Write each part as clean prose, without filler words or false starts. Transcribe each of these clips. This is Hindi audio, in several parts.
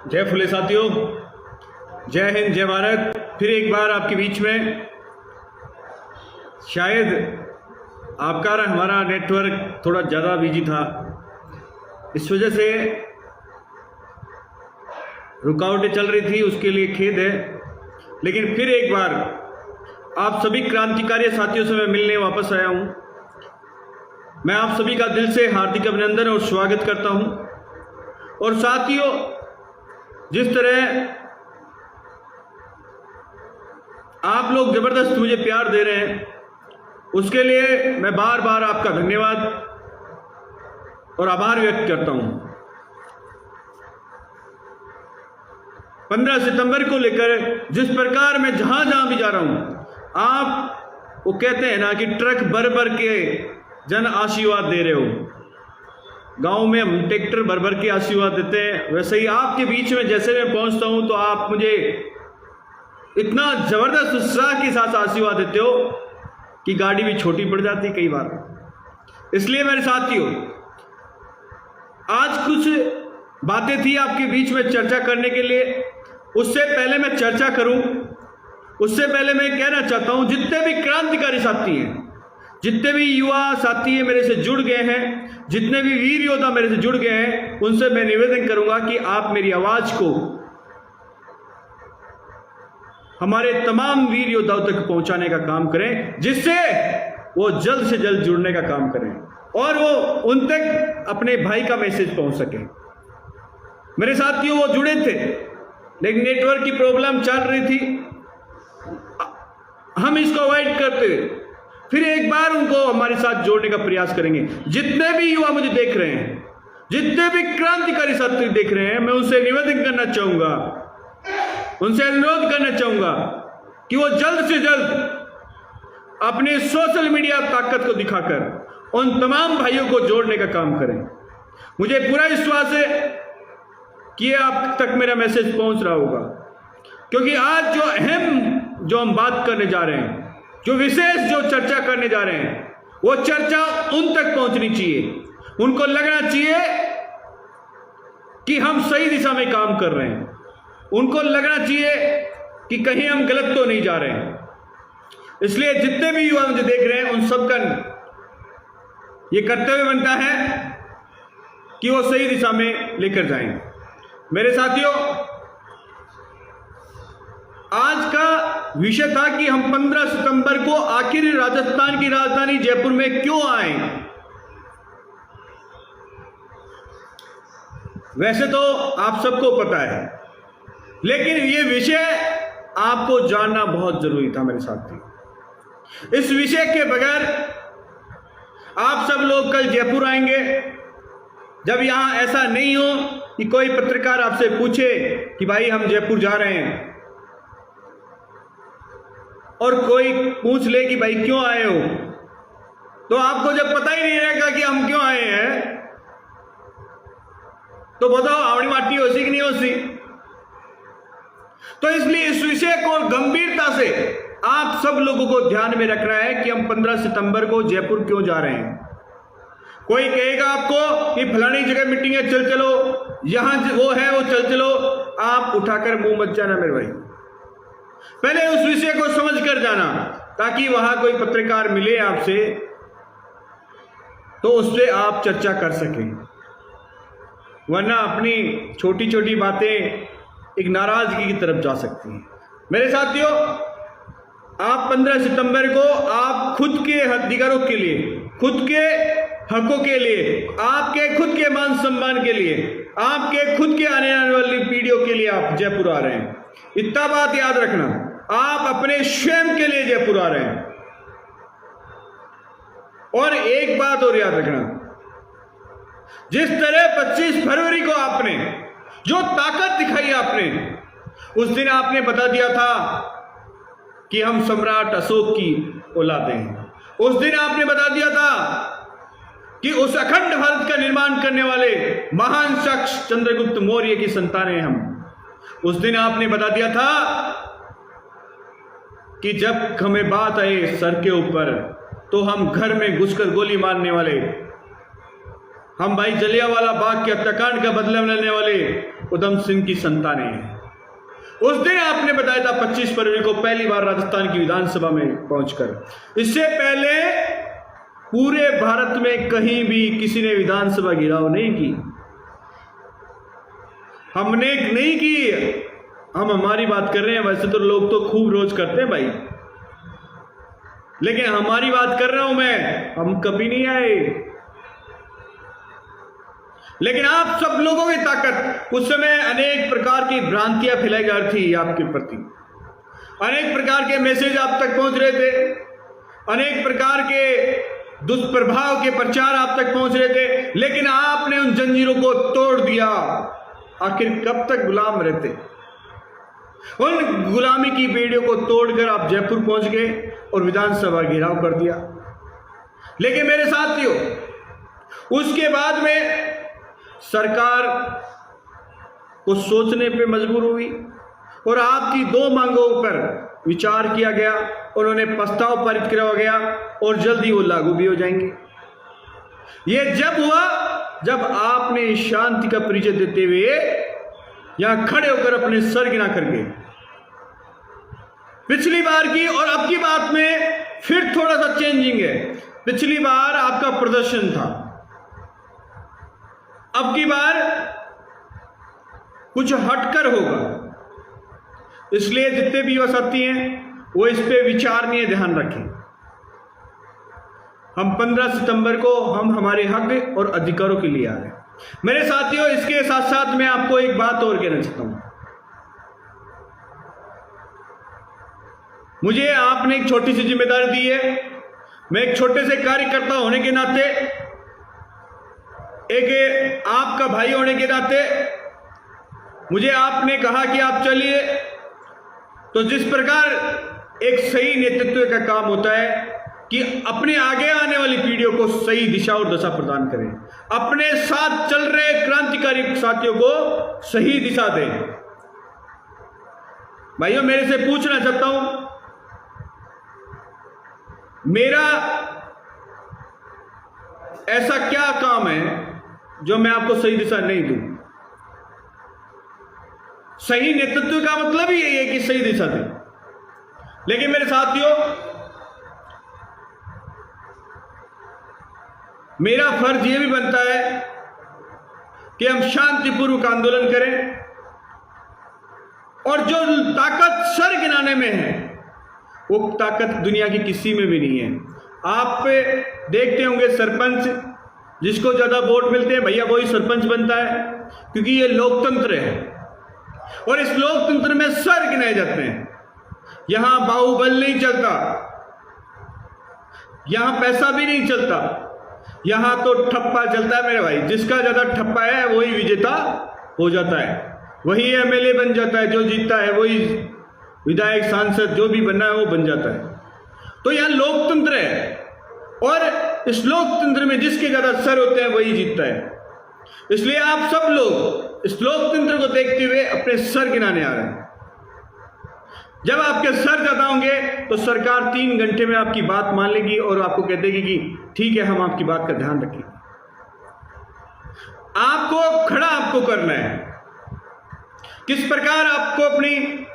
जय फुले साथियों, जय हिंद, जय भारत। फिर एक बार आपके बीच में। शायद आपका और हमारा नेटवर्क थोड़ा ज़्यादा बिजी था, इस वजह से रुकावटें चल रही थी, उसके लिए खेद है। लेकिन फिर एक बार आप सभी क्रांतिकारी साथियों से मैं मिलने वापस आया हूं। मैं आप सभी का दिल से हार्दिक अभिनंदन और स्वागत करता हूं। और साथियों, जिस तरह आप लोग जबरदस्त मुझे प्यार दे रहे हैं, उसके लिए मैं बार बार आपका धन्यवाद और आभार व्यक्त करता हूं। 15 सितंबर को लेकर जिस प्रकार मैं जहां जहां भी जा रहा हूं, आप वो कहते हैं ना कि ट्रक भर भर के जन आशीर्वाद दे रहे हो। गांव में हम ट्रैक्टर भर भर के आशीर्वाद देते हैं, वैसे ही आपके बीच में जैसे मैं पहुंचता हूं तो आप मुझे इतना जबरदस्त उत्साह के साथ आशीर्वाद देते हो कि गाड़ी भी छोटी पड़ जाती कई बार। इसलिए मेरे साथियों, आज कुछ बातें थी आपके बीच में चर्चा करने के लिए। उससे पहले मैं चर्चा करूं, उससे पहले मैं कहना चाहता हूं, जितने भी क्रांतिकारी साथी हैं, जितने भी युवा साथी हैं मेरे से जुड़ गए हैं, जितने भी वीर योद्धा मेरे से जुड़ गए हैं, उनसे मैं निवेदन करूंगा कि आप मेरी आवाज को हमारे तमाम वीर योद्धाओं तक पहुंचाने का काम करें, जिससे वो जल्द से जल्द जुड़ने का काम करें और वो उन तक अपने भाई का मैसेज पहुंच सके। मेरे साथियों, वो जुड़े थे लेकिन नेटवर्क की प्रॉब्लम चल रही थी, हम इसको अवॉइड करते फिर एक बार उनको हमारे साथ जोड़ने का प्रयास करेंगे। जितने भी युवा मुझे देख रहे हैं, जितने भी क्रांतिकारी साथी देख रहे हैं, मैं उनसे निवेदन करना चाहूंगा, उनसे अनुरोध करना चाहूंगा कि वो जल्द से जल्द अपने सोशल मीडिया ताकत को दिखाकर उन तमाम भाइयों को जोड़ने का काम करें। मुझे पूरा विश्वास है कि आप तक मेरा मैसेज पहुंच रहा होगा, क्योंकि आज जो हम बात करने जा रहे हैं, जो विशेष जो चर्चा करने जा रहे हैं, वो चर्चा उन तक पहुंचनी चाहिए। उनको लगना चाहिए कि हम सही दिशा में काम कर रहे हैं, उनको लगना चाहिए कि कहीं हम गलत तो नहीं जा रहे हैं। इसलिए जितने भी युवा मुझे देख रहे हैं, उन सबका ये कर्तव्य बनता है कि वो सही दिशा में लेकर जाएं। मेरे साथियों, आज का विषय था कि हम 15 सितंबर को आखिर राजस्थान की राजधानी जयपुर में क्यों आए। वैसे तो आप सबको पता है, लेकिन ये विषय आपको जानना बहुत जरूरी था मेरे साथी। इस विषय के बगैर आप सब लोग कल जयपुर आएंगे, जब यहां ऐसा नहीं हो कि कोई पत्रकार आपसे पूछे कि भाई हम जयपुर जा रहे हैं, और कोई पूछ ले कि भाई क्यों आए हो, तो आपको जब पता ही नहीं रहेगा कि हम क्यों आए हैं, तो बताओ आवड़ी माटी हो सी कि नहीं हो सी। तो इसलिए इस विषय को गंभीरता से आप सब लोगों को ध्यान में रखना है कि हम 15 सितंबर को जयपुर क्यों जा रहे हैं। कोई कहेगा आपको कि फलानी जगह मीटिंग है, चल चलो, यहां वो है वो चल चलो, आप उठाकर मुंह मत जाना मेरे भाई। पहले उस विषय को समझ कर जाना, ताकि वहां कोई पत्रकार मिले आपसे तो उससे आप चर्चा कर सकें, वरना अपनी छोटी छोटी बातें एक नाराजगी की तरफ जा सकती हैं। मेरे साथियों, आप 15 सितंबर को आप खुद के अधिकारों के लिए, खुद के हकों के लिए, आपके खुद के मान सम्मान के लिए, आपके खुद के आने वाली पीढ़ियों के लिए आप जयपुर आ रहे हैं। इतना बात याद रखना, आप अपने स्वयं के लिए जयपुर आ रहे हैं। और एक बात और याद रखना, जिस तरह 25 फरवरी को आपने जो ताकत दिखाई, आपने उस दिन आपने बता दिया था कि हम सम्राट अशोक की औलादे हैं। उस दिन आपने बता दिया था कि उस अखंड भारत का निर्माण करने वाले महान शख्स चंद्रगुप्त मौर्य की संतान हैं हम। उस दिन आपने बता दिया था कि जब हमें बात आए सर के ऊपर, तो हम घर में घुसकर गोली मारने वाले हम भाई जलियांवाला बाग के हत्याकांड का बदला लेने वाले उधम सिंह की संतानें हैं। उस दिन आपने बताया था 25 फरवरी को पहली बार राजस्थान की विधानसभा में पहुंचकर। इससे पहले पूरे भारत में कहीं भी किसी ने विधानसभा घेराव नहीं की, हमने नहीं की। हम हमारी बात कर रहे हैं, वैसे तो लोग तो खूब रोज करते हैं भाई, लेकिन हमारी बात कर रहा हूं मैं, हम कभी नहीं आए। लेकिन आप सब लोगों की ताकत, उस समय अनेक प्रकार की भ्रांतियां फैलाई जा रही थी आपके प्रति, अनेक प्रकार के मैसेज आप तक पहुंच रहे थे, अनेक प्रकार के दुष्प्रभाव के प्रचार आप तक पहुंच रहे थे, लेकिन आपने उन जंजीरों को तोड़ दिया। आखिर कब तक गुलाम रहते? उन गुलामी की बेड़ियों को तोड़कर आप जयपुर पहुंच गए और विधानसभा घेराव कर दिया। लेकिन मेरे साथियों, उसके बाद में सरकार को सोचने पे मजबूर हुई और आपकी 2 मांगों पर विचार किया गया, उन्होंने प्रस्ताव पारित किया गया और जल्दी वो लागू भी हो जाएंगे। ये जब हुआ जब आपने शांति का परिचय देते हुए यहां खड़े होकर अपने सर गिना करके पिछली बार की और अब की बात में फिर थोड़ा सा चेंजिंग है। पिछली बार आपका प्रदर्शन था, अब की बार कुछ हटकर होगा। इसलिए जितने भी युवा साथी हैं वो इस पे विचारणीय ध्यान रखें। हम 15 सितंबर को हम हमारे हक और अधिकारों के लिए आ रहे हैं। मेरे साथियों, इसके साथ साथ मैं आपको एक बात और कहना चाहता हूं। मुझे आपने एक छोटी सी जिम्मेदारी दी है। मैं एक छोटे से कार्यकर्ता होने के नाते, एक आपका भाई होने के नाते मुझे आपने कहा कि आप चलिए, तो जिस प्रकार एक सही नेतृत्व का काम होता है कि अपने आगे आने वाली पीढ़ियों को सही दिशा और दशा प्रदान करें, अपने साथ चल रहे क्रांतिकारी साथियों को सही दिशा दें। भाइयों, मेरे से पूछना चाहता हूं, मेरा ऐसा क्या काम है जो मैं आपको सही दिशा नहीं दूं? सही नेतृत्व का मतलब ही यही है कि सही दिशा दें। लेकिन मेरे साथियों, मेरा फर्ज यह भी बनता है कि हम शांतिपूर्वक आंदोलन करें, और जो ताकत सर गिनाने में है वो ताकत दुनिया की किसी में भी नहीं है। आप देखते होंगे सरपंच, जिसको ज्यादा वोट मिलते हैं भैया वही सरपंच बनता है, क्योंकि ये लोकतंत्र है और इस लोकतंत्र में सर गिनाए जाते हैं। यहां बाहुबल नहीं चलता, यहां पैसा भी नहीं चलता, यहां तो ठप्पा चलता है मेरे भाई। जिसका ज्यादा ठप्पा है वही विजेता हो जाता है, वही एमएलए बन जाता है, जो जीतता है वही विधायक सांसद जो भी बनना है वो बन जाता है। तो यहां लोकतंत्र है और इस लोकतंत्र में जिसके ज्यादा सर होते हैं वही जीतता है। इसलिए आप सब लोग इस लोकतंत्र को देखते हुए अपने सर गिनाने आ रहे हैं। जब आपके सर ज्यादा होंगे तो सरकार 3 घंटे में आपकी बात मान लेगी और आपको कह देगी कि ठीक है, हम आपकी बात का ध्यान रखेंगे। आपको खड़ा आपको करना है, किस प्रकार आपको अपनी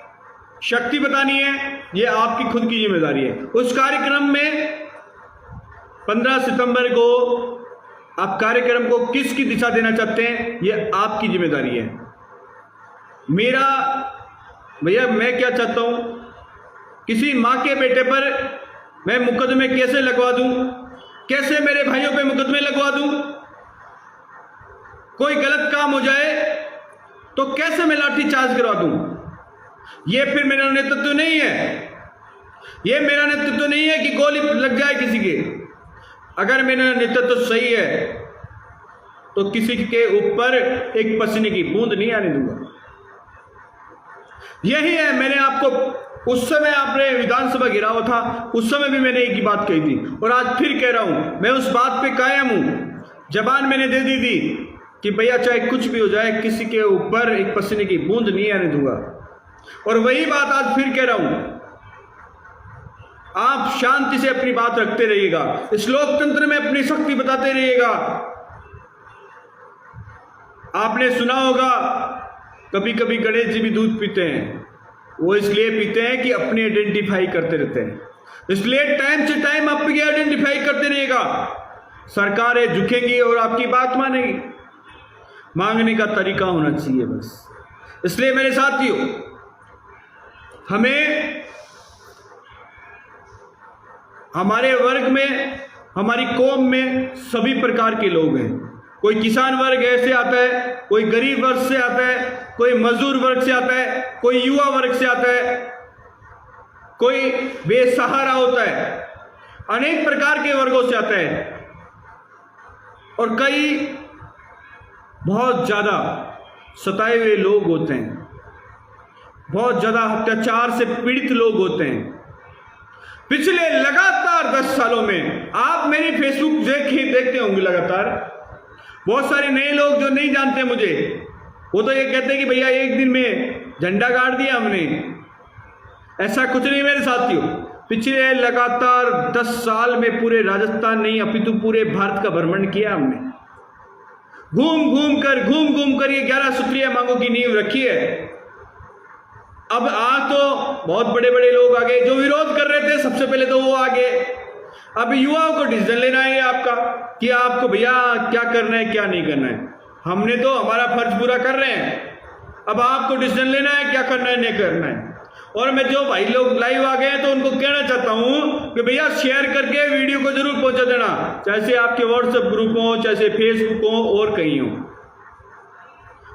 शक्ति बतानी है ये आपकी खुद की जिम्मेदारी है। उस कार्यक्रम में 15 सितंबर को आप कार्यक्रम को किसकी दिशा देना चाहते हैं ये आपकी जिम्मेदारी है। मेरा भैया, मैं क्या चाहता हूं, किसी मां के बेटे पर मैं मुकदमे कैसे लगवा दूं, कैसे मेरे भाइयों पे मुकदमे लगवा दूं, कोई गलत काम हो जाए तो कैसे मैं लाठी चार्ज करवा दूं। ये फिर मेरा नेतृत्व नहीं है, ये मेरा नेतृत्व नहीं है कि गोली लग जाए किसी के। अगर मेरा नेतृत्व सही है तो किसी के ऊपर एक पसीने की बूंद नहीं आने दूंगा। यही है, मैंने आपको उस समय आपने विधानसभा घेराव था, उस समय भी मैंने एक ही बात कही थी और आज फिर कह रहा हूं, मैं उस बात पे कायम हूं। जबान मैंने दे दी थी कि भैया चाहे कुछ भी हो जाए किसी के ऊपर एक पसीने की बूंद नहीं आने दूंगा, और वही बात आज फिर कह रहा हूं। आप शांति से अपनी बात रखते रहिएगा, इस लोकतंत्र में अपनी शक्ति बताते रहिएगा। आपने सुना होगा कभी कभी गणेश जी भी दूध पीते हैं। वो इसलिए पीते हैं कि अपने आइडेंटिफाई करते रहते हैं, इसलिए टाइम से टाइम आपकी आइडेंटिफाई करते रहेगा। सरकारें झुकेंगी और आपकी बात मानेगी। मांगने का तरीका होना चाहिए बस। इसलिए मेरे साथियों, हमें हमारे वर्ग में, हमारी कौम में सभी प्रकार के लोग हैं। कोई किसान वर्ग ऐसे आता है, कोई गरीब वर्ग से आता है, कोई मजदूर वर्ग से आता है, कोई युवा वर्ग से आता है, कोई बेसहारा होता है, अनेक प्रकार के वर्गों से आता है। और कई बहुत ज्यादा सताए हुए लोग होते हैं, बहुत ज्यादा अत्याचार से पीड़ित लोग होते हैं। पिछले लगातार 10 सालों में आप मेरी फेसबुक देखते होंगे लगातार, बहुत सारे नए लोग जो नहीं जानते मुझे, वो तो ये कहते हैं कि भैया एक दिन में झंडा गाड़ दिया हमने। ऐसा कुछ नहीं मेरे साथियों। पिछले लगातार 10 साल में पूरे राजस्थान नहीं अपितु पूरे भारत का भ्रमण किया हमने। घूम घूम कर ये 11 सूत्रीय मांगों की नींव रखी है। अब आज तो बहुत बड़े बड़े लोग आ गए, जो विरोध कर रहे थे सबसे पहले तो वो आ गए। अब युवाओं को डिसीजन लेना है आपका कि आपको भैया क्या करना है क्या नहीं करना है। हमने तो हमारा फर्ज पूरा कर रहे हैं, अब आपको डिसीजन लेना है क्या करना है नहीं करना है। और मैं जो भाई लोग लाइव आ गए हैं तो उनको कहना चाहता हूं कि भैया शेयर करके वीडियो को जरूर पहुंचा देना, चाहे आपके व्हाट्सएप ग्रुप हो, चाहे फेसबुक हो और कहीं हो।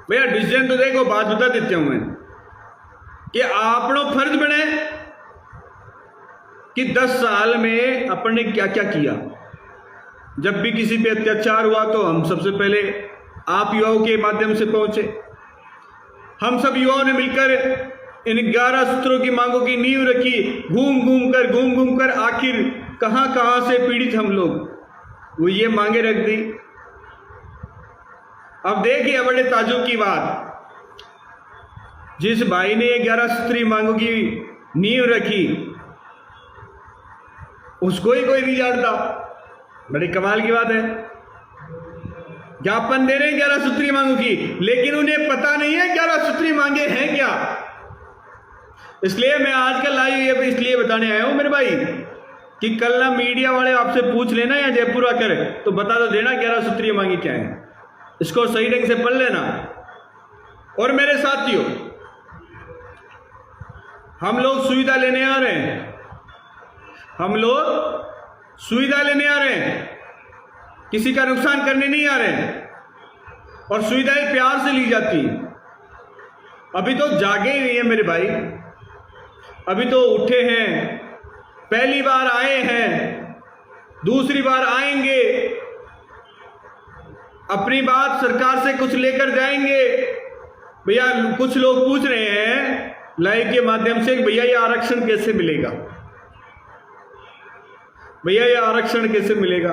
भैया डिसीजन तो देखो, बात बता देते हूं मैं कि आपनो फर्ज बने कि 10 साल में अपन ने क्या क्या किया। जब भी किसी पे अत्याचार हुआ तो हम सबसे पहले आप युवाओं के माध्यम से पहुंचे। हम सब युवाओं ने मिलकर इन 11 सूत्रों की मांगों की नींव रखी। घूम घूम कर आखिर कहां कहां से पीड़ित हम लोग, वो ये मांगे रख दी। अब देखिए बड़े ताज्जुब की बात, जिस भाई ने 11 सूत्री मांगों की नींव रखी उसको ही कोई नहीं जानता। बड़ी कमाल की बात है। ज्ञापन दे रहे हैं 11 सूत्री मांगों की, लेकिन उन्हें पता नहीं है 11 सूत्री मांगे हैं क्या। इसलिए मैं आज का लाइव ये इसलिए बताने आया हूं मेरे भाई कि कल ना मीडिया वाले आपसे पूछ लेना या जयपुर आकर तो बता दो देना 11 सूत्री मांगे क्या है, इसको सही ढंग से पढ़ लेना। और मेरे साथियों, हम लोग सुविधा लेने आ रहे हैं, हम लोग सुविधा लेने आ रहे हैं, किसी का नुकसान करने नहीं आ रहे हैं। और सुविधाएं प्यार से ली जाती हैं। अभी तो जागे ही नहीं है मेरे भाई, अभी तो उठे हैं, पहली बार आए हैं, दूसरी बार आएंगे, अपनी बात सरकार से कुछ लेकर जाएंगे। भैया कुछ लोग पूछ रहे हैं लाइव के माध्यम से, भैया ये आरक्षण कैसे मिलेगा, भैया ये आरक्षण कैसे मिलेगा।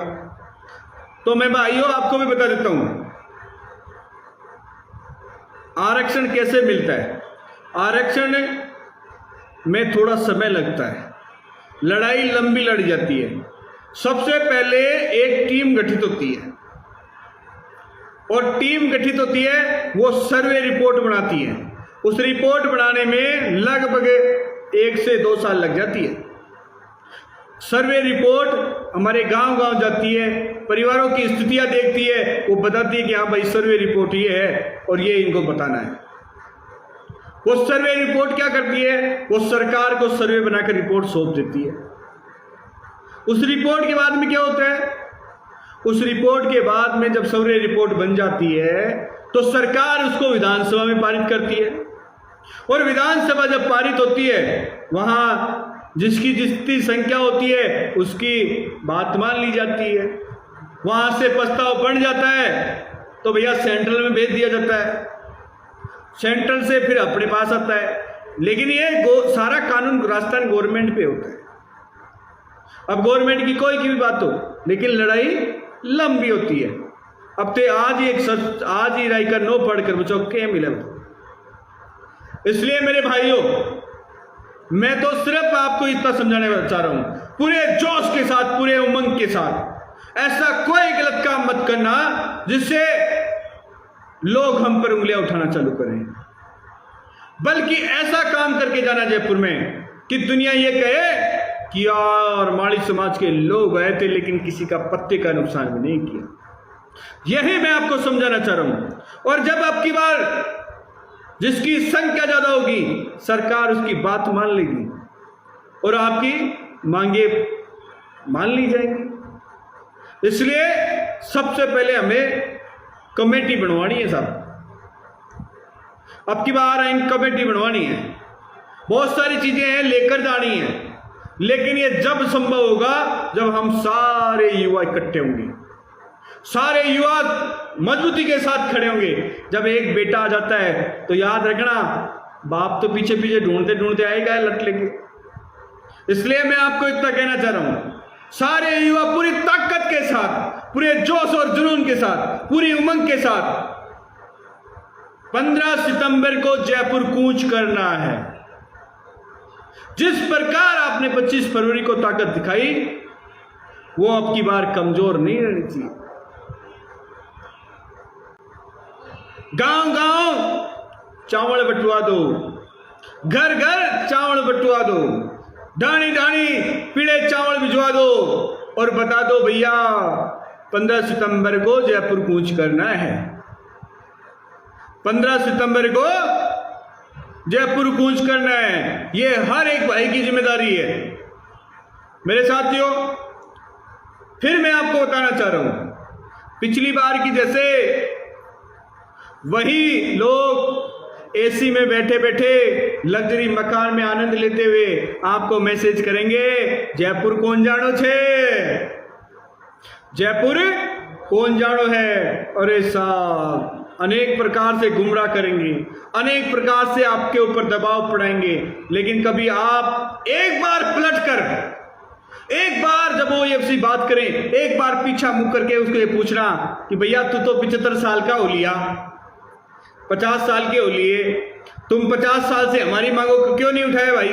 तो मैं भाइयों आपको भी बता देता हूं आरक्षण कैसे मिलता है। आरक्षण में थोड़ा समय लगता है, लड़ाई लंबी लड़ी जाती है। सबसे पहले एक टीम गठित होती है, और टीम गठित होती है, वो सर्वे रिपोर्ट बनाती है। उस रिपोर्ट बनाने में लगभग 1 से 2 साल लग जाती है। सर्वे रिपोर्ट हमारे गांव जाती है, परिवारों की स्थितियां देखती है, वो बताती है कि हाँ भाई सर्वे रिपोर्ट ये है और ये इनको बताना है। वो सर्वे रिपोर्ट क्या करती है, वो सरकार को सर्वे बनाकर रिपोर्ट सौंप देती है। उस रिपोर्ट के बाद में क्या होता है, उस रिपोर्ट के बाद में जब सर्वे रिपोर्ट बन जाती है तो सरकार उसको विधानसभा में पारित करती है। और विधानसभा जब पारित होती है, वहां जिसकी जितनी संख्या होती है उसकी बात मान ली जाती है। वहां से प्रस्ताव बन जाता है तो भैया सेंट्रल में भेज दिया जाता है, सेंट्रल से फिर अपने पास आता है। लेकिन ये सारा कानून राजस्थान गवर्नमेंट पे होता है। अब गवर्नमेंट की कोई की भी बात हो, लेकिन लड़ाई लंबी होती है। अब तो आज ही राय का नो पढ़कर बचाओ क्या मिले। इसलिए मेरे भाइयों, मैं तो सिर्फ आपको इतना समझाने चाह रहा हूं, पूरे जोश के साथ, पूरे उमंग के साथ, ऐसा कोई गलत काम मत करना जिससे लोग हम पर उंगलियां उठाना चालू करें, बल्कि ऐसा काम करके जाना जयपुर में कि दुनिया ये कहे कि यार माड़ी समाज के लोग आए थे लेकिन किसी का पत्ते का नुकसान भी नहीं किया। यही मैं आपको समझाना चाह रहा हूं। और जब आपकी बार जिसकी संख्या ज्यादा होगी सरकार उसकी बात मान लेगी और आपकी मांगे मान ली जाएंगी। इसलिए सबसे पहले हमें कमेटी बनवानी है साहब, अब की बार इन कमेटी बनवानी है, बहुत सारी चीजें हैं लेकर जानी है, लेकिन ये जब संभव होगा जब हम सारे युवा इकट्ठे होंगे, सारे युवा मजबूती के साथ खड़े होंगे। जब एक बेटा आ जाता है तो याद रखना बाप तो पीछे पीछे ढूंढते ढूंढते आएगा लट लेके। इसलिए मैं आपको इतना कहना चाह रहा हूं, सारे युवा पूरी ताकत के साथ, पूरे जोश और जुनून के साथ, पूरी उमंग के साथ 15 सितंबर को जयपुर कूच करना है। जिस प्रकार आपने 25 फरवरी को ताकत दिखाई वो अब की बार कमजोर नहीं रहनी चाहिए। गांव गांव चावल बंटवा दो, घर घर चावल बंटवा दो, ढाणी ढाणी पीले चावल भिजवा दो और बता दो भैया 15 सितंबर को जयपुर कूच करना है। 15 सितंबर को जयपुर कूच करना है, ये हर एक भाई की जिम्मेदारी है। मेरे साथियों, फिर मैं आपको बताना चाह रहा हूं, पिछली बार की जैसे वही लोग एसी में बैठे बैठे लग्जरी मकान में आनंद लेते हुए आपको मैसेज करेंगे जयपुर कौन जानो छे, जयपुर कौन जानो है। और ऐसा अनेक प्रकार से गुमराह करेंगे, अनेक प्रकार से आपके ऊपर दबाव पड़ाएंगे, लेकिन कभी आप एक बार पलटकर, एक बार जब वो ये बात करें, एक बार पीछा मुड़ करके उसको ये पूछना कि भैया तू तो 75 साल का हो लिया, 50 साल के हो लिए, तुम 50 साल से हमारी मांगों को क्यों नहीं उठाया भाई?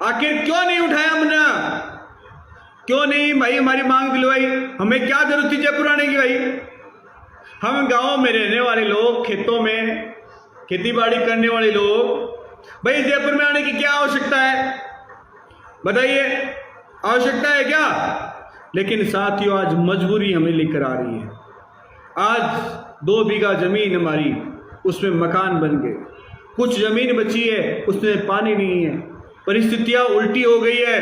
आखिर क्यों नहीं उठाया हमने? क्यों नहीं भाई हमारी मांग दिलवाई? हमें क्या जरूरत थी जयपुर आने की भाई? हम गांव में रहने वाले लोग, खेतों में खेती बाड़ी करने वाले लोग, भाई जयपुर में आने की क्या आवश्यकता है? बताइए, आवश्यकता है क्या? लेकिन साथियों आज मजबूरी हमें लेकर आ रही है। आज 2 बीघा जमीन हमारी, उसमें मकान बन गए, कुछ जमीन बची है उसमें पानी नहीं है, परिस्थितियां उल्टी हो गई है।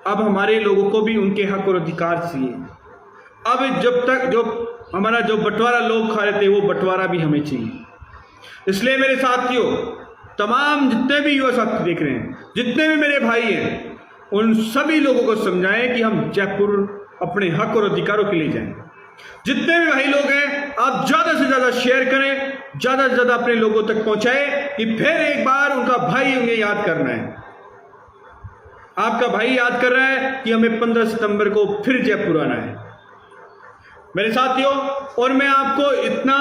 अब हमारे लोगों को भी उनके हक और अधिकार चाहिए। अब जब तक जो हमारा जो बंटवारा लोग खा रहे थे वो बंटवारा भी हमें चाहिए। इसलिए मेरे साथियों, तमाम जितने भी युवा साथी देख रहे हैं, जितने भी मेरे भाई हैं, उन सभी लोगों को समझाएं कि हम जयपुर अपने हक और अधिकारों के लिए जाएं। जितने भी भाई लोग हैं आप ज्यादा से ज्यादा शेयर करें, ज्यादा से ज्यादा अपने लोगों तक पहुंचाएं कि फिर एक बार उनका भाई उन्हें याद करना है। आपका भाई याद कर रहा है कि हमें 15 सितंबर को फिर जयपुर आना है मेरे साथियों। और मैं आपको इतना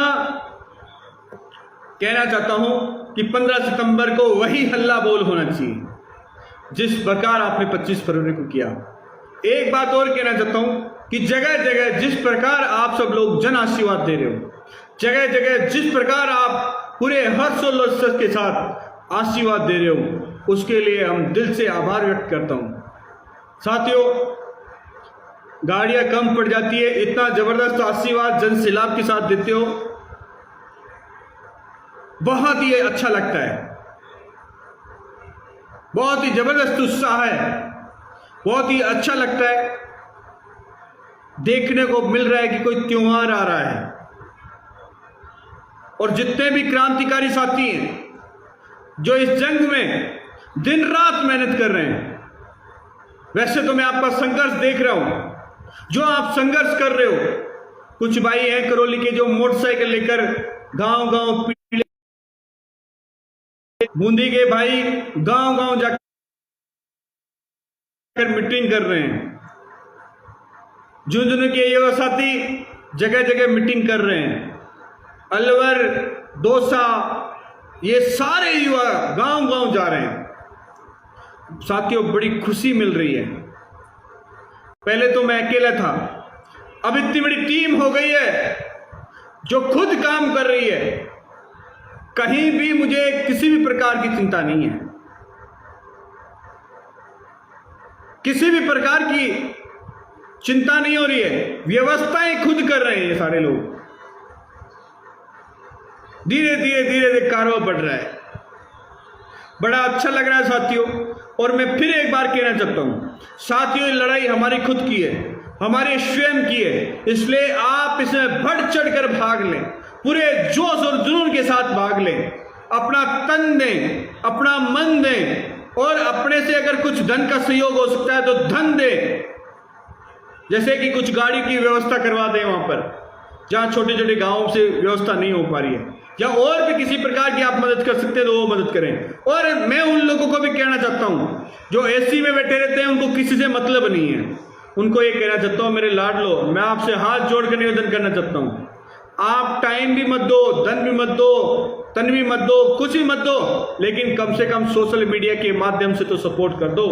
कहना चाहता हूं कि 15 सितंबर को वही हल्ला बोल होना चाहिए जिस प्रकार आपने 25 फरवरी को किया। एक बात और कहना चाहता हूं कि जगह जगह जिस प्रकार आप सब लोग जन आशीर्वाद दे रहे हो, जगह जगह जिस प्रकार आप पूरे हर्षोल्लास के साथ आशीर्वाद दे रहे हो, उसके लिए हम दिल से आभार व्यक्त करता हूं। साथियों, गाड़ियां कम पड़ जाती है, इतना जबरदस्त आशीर्वाद जन सैलाब के साथ देते हो, बहुत ही अच्छा लगता है, बहुत ही जबरदस्त उत्साह है, बहुत ही अच्छा लगता है। देखने को मिल रहा है कि कोई त्योहार आ रहा है। और जितने भी क्रांतिकारी साथी हैं जो इस जंग में दिन रात मेहनत कर रहे हैं, वैसे तो मैं आपका संघर्ष देख रहा हूं, जो आप संघर्ष कर रहे हो। कुछ भाई हैं करौली के जो मोटरसाइकिल लेकर गांव गांव, बूंदी के भाई गांव गांव जाकर मीटिंग कर रहे हैं, झुंझुनू के युवा साथी जगह जगह मीटिंग कर रहे हैं, अलवर, दौसा, ये सारे युवा गांव गांव जा रहे हैं। साथियों, बड़ी खुशी मिल रही है। पहले तो मैं अकेला था, अब इतनी बड़ी टीम हो गई है। जो खुद काम कर रही है, कहीं भी मुझे किसी भी प्रकार की चिंता नहीं है, किसी भी प्रकार की चिंता नहीं हो रही है। व्यवस्थाएं खुद कर रहे हैं ये सारे लोग। धीरे धीरे धीरे धीरे कारोबार बढ़ रहा है। बड़ा अच्छा लग रहा है साथियों। और मैं फिर एक बार कहना चाहता हूं साथियों, ये लड़ाई हमारी खुद की है, हमारे स्वयं की है। इसलिए आप इसमें बढ़ चढ़कर भाग लें, पूरे जोश और जुनून के साथ भाग लें। अपना तन दें, अपना मन दें, और अपने से अगर कुछ धन का सहयोग हो सकता है तो धन दें। जैसे कि कुछ गाड़ी की व्यवस्था करवा दें वहां पर जहां छोटे छोटे गांवों से व्यवस्था नहीं हो पा रही है, या और भी किसी प्रकार की आप मदद कर सकते हैं तो वो मदद करें। और मैं उन लोगों को भी कहना चाहता हूं जो एसी में बैठे रहते हैं, उनको किसी से मतलब नहीं है। उनको ये कहना चाहता हूं, मेरे लाडलो, मैं आपसे हाथ जोड़ कर निवेदन करना चाहता हूं, आप टाइम भी मत दो, धन भी मत दो, तन भी मत दो, कुछ भी मत दो, लेकिन कम से कम सोशल मीडिया के माध्यम से तो सपोर्ट कर दो।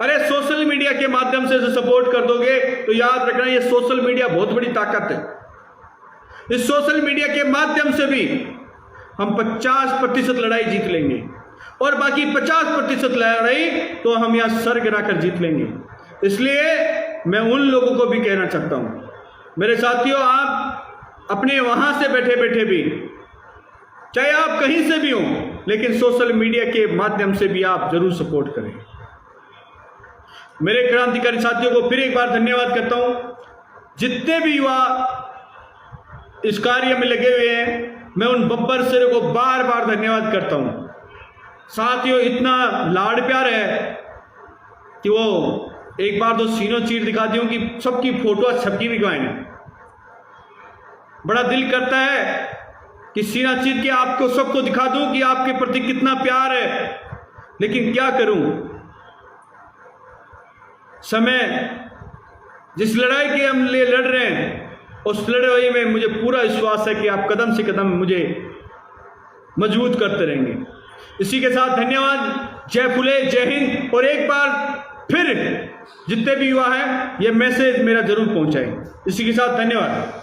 अरे सोशल मीडिया के माध्यम से सपोर्ट कर दोगे तो याद रखना, ये सोशल मीडिया बहुत बड़ी ताकत है। इस सोशल मीडिया के माध्यम से भी हम 50% लड़ाई जीत लेंगे, और बाकी 50% लड़ाई तो हम यहां सर गिराकर जीत लेंगे। इसलिए मैं उन लोगों को भी कहना चाहता हूं, मेरे साथियों, आप अपने वहां से बैठे बैठे भी, चाहे आप कहीं से भी हो, लेकिन सोशल मीडिया के माध्यम से भी आप जरूर सपोर्ट करें। मेरे क्रांतिकारी साथियों को फिर एक बार धन्यवाद करता हूं। जितने भी युवा इस कार्य में लगे हुए हैं, मैं उन बब्बर सिरों को बार बार धन्यवाद करता हूं। साथियों, इतना लाड़ प्यार है कि वो एक बार तो सीनों चीर दिखा दी कि सबकी फोटो छपकी भी गए। बड़ा दिल करता है कि सीना चीर के आपको सबको दिखा दूं कि आपके प्रति कितना प्यार है, लेकिन क्या करूं, समय जिस लड़ाई के हम लिए लड़ रहे हैं, उस लड़ाई में मुझे पूरा विश्वास है कि आप कदम से कदम मुझे मजबूत करते रहेंगे। इसी के साथ धन्यवाद। जय फुले, जय हिंद। और एक बार फिर जितने भी युवा हैं, ये मैसेज मेरा जरूर पहुंचाएं। इसी के साथ धन्यवाद।